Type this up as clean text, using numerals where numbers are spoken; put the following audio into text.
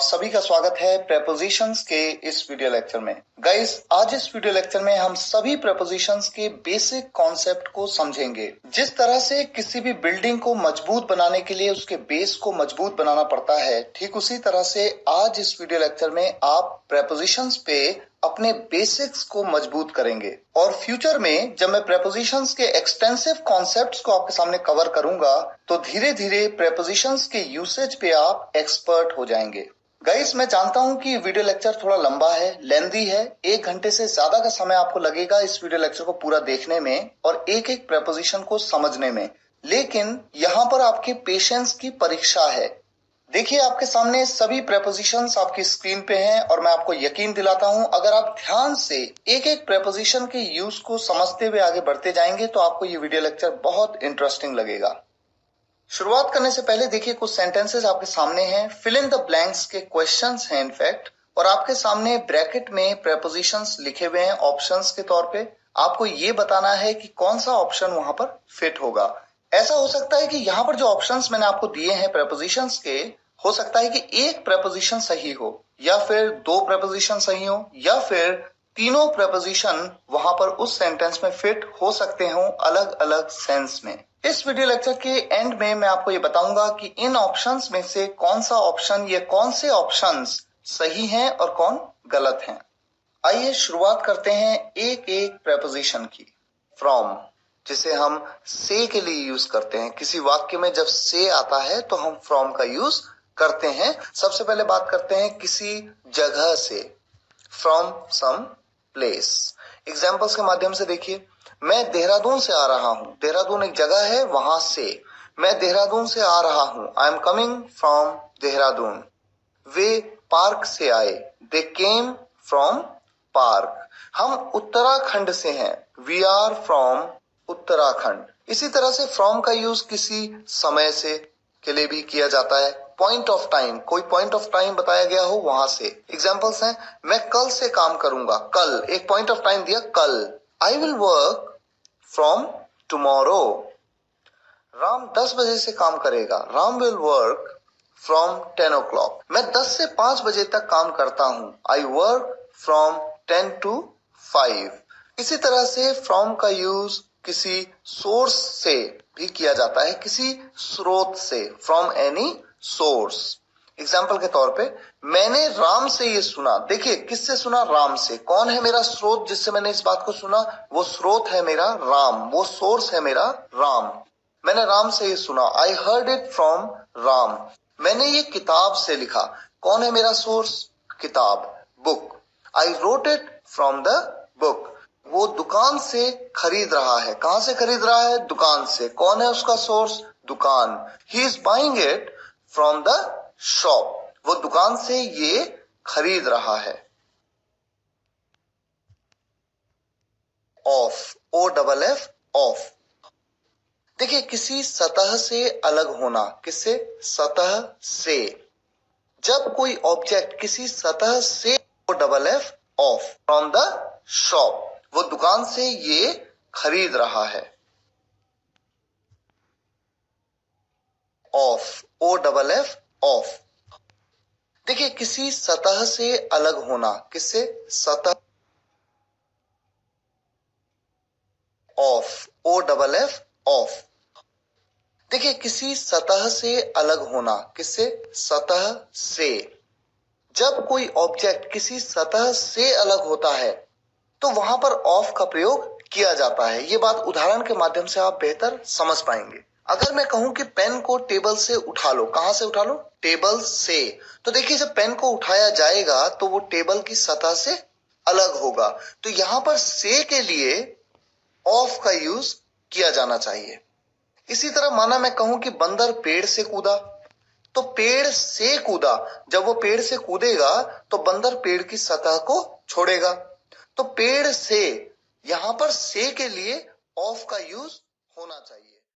सभी का स्वागत है प्रेपोजिशंस के इस वीडियो लेक्चर में। गाइस, आज इस वीडियो लेक्चर में हम सभी प्रेपोजिशंस के बेसिक कॉन्सेप्ट को समझेंगे। जिस तरह से किसी भी बिल्डिंग को मजबूत बनाने के लिए उसके बेस को मजबूत बनाना पड़ता है, ठीक उसी तरह से आज इस वीडियो लेक्चर में आप प्रेपोजिशंस पे अपने बेसिक्स को मजबूत करेंगे। और फ्यूचर में जब मैं प्रेपोजिशंस के एक्सटेंसिव कॉन्सेप्ट्स को आपके सामने कवर करूंगा तो धीरे धीरे प्रेपोजिशंस के यूसेज पे आप एक्सपर्ट हो जाएंगे। गाइस, मैं जानता हूं कि वीडियो लेक्चर थोड़ा लंबा है, लेंदी है। 1 घंटे से ज्यादा का समय आपको लगेगा इस वीडियो लेक्चर को पूरा देखने में और एक एक प्रेपोजिशन को समझने में, लेकिन यहाँ पर आपके पेशेंस की परीक्षा है। देखिए, आपके सामने सभी प्रेपोजिशंस आपकी स्क्रीन पे हैं और मैं आपको यकीन दिलाता हूं, अगर आप ध्यान से एक एक प्रेपोजिशन के यूज को समझते हुए आगे बढ़ते जाएंगे तो आपको ये वीडियो लेक्चर बहुत इंटरेस्टिंग लगेगा। शुरुआत करने से पहले देखिए, कुछ सेंटेंसेस आपके सामने हैं, फिल इन द ब्लैंक्स के क्वेश्चंस हैं इनफैक्ट, और आपके सामने ब्रैकेट में प्रेपोजिशंस लिखे हुए हैं ऑप्शंस के तौर पे। आपको ये बताना है कि कौन सा ऑप्शन वहां पर फिट होगा। ऐसा हो सकता है कि यहाँ पर जो ऑप्शंस मैंने आपको दिए हैं प्रेपोजिशंस के, हो सकता है कि एक प्रेपोजिशन सही हो, या फिर 2 प्रेपोजिशन सही हो, या फिर तीनों प्रेपोजिशन वहां पर उस सेंटेंस में फिट हो सकते हो अलग अलग सेंस में। इस वीडियो लेक्चर के एंड में मैं आपको ये बताऊंगा कि इन ऑप्शंस में से कौन सा ऑप्शन या कौन से ऑप्शंस सही हैं और कौन गलत हैं। आइए शुरुआत करते हैं एक एक प्रेपोजिशन की। फ्रॉम, जिसे हम से के लिए यूज करते हैं। किसी वाक्य में जब से आता है तो हम फ्रॉम का यूज करते हैं। सबसे पहले बात करते हैं किसी जगह से, फ्रॉम सम प्लेस। एग्जाम्पल्स के माध्यम से देखिए, मैं देहरादून से आ रहा हूं। देहरादून एक जगह है, वहां से। मैं देहरादून से आ रहा हूं, I am coming from Dehradun. Way park से आए, दे केम फ्रॉम पार्क। हम उत्तराखंड से हैं, वी आर फ्रॉम उत्तराखंड। इसी तरह से फ्रॉम का यूज किसी समय से के लिए भी किया जाता है। पॉइंट ऑफ टाइम, कोई पॉइंट ऑफ टाइम बताया गया हो वहां से। एग्जाम्पल्स हैं, मैं कल से काम करूंगा, कल एक पॉइंट ऑफ टाइम दिया, कल। I will work from tomorrow. Ram 10 बजे से काम करेगा, Ram will work from 10 o'clock। मैं 10 से 5 बजे तक काम करता हूं, आई वर्क फ्रॉम 10 to 5। इसी तरह से फ्रॉम का यूज किसी सोर्स से भी किया जाता है, किसी स्रोत से, फ्रॉम एनी सोर्स। एग्जाम्पल के तौर पे, मैंने राम से ये सुना। देखिए, किससे सुना? राम से। कौन है मेरा स्रोत जिससे मैंने इस बात को सुना? वो स्रोत है मेरा राम, वो सोर्स है मेरा राम। मैंने राम से ये सुना, I heard it from Ram. मैंने ये किताब से लिखा। कौन है मेरा सोर्स? किताब, book. I wrote it from the book. वो दुकान से खरीद रहा है। कहां से खरीद रहा है? दुकान से। कौन है उसका सोर्स? दुकान। He is buying it from the shop. वो दुकान से ये खरीद रहा है। Off, O double F, off. देखिए, किसी सतह से अलग होना। किससे? सतह से। जब कोई ऑब्जेक्ट किसी सतह से, O double F, off, from the shop. वो दुकान से ये खरीद रहा है। Off, O double F, off. देखिए, किसी सतह से अलग होना। किससे? सतह। Off, O double F, off. देखिए, किसी सतह से अलग होना। किससे? सतह से। जब कोई ऑब्जेक्ट किसी सतह से अलग होता है तो वहां पर ऑफ का प्रयोग किया जाता है। ये बात उदाहरण के माध्यम से आप बेहतर समझ पाएंगे। अगर मैं कहूं कि पेन को टेबल से उठा लो, कहां से उठा लो? टेबल से। तो देखिए, जब पेन को उठाया जाएगा तो वो टेबल की सतह से अलग होगा। तो यहां पर से के लिए ऑफ का यूज किया जाना चाहिए। इसी तरह माना मैं कहूं कि बंदर पेड़ से कूदा, तो पेड़ से कूदा। जब वो पेड़ से कूदेगा तो बंदर पेड़ की सतह को छोड़ेगा। तो पेड़ से, यहां पर से के लिए ऑफ का यूज होना चाहिए।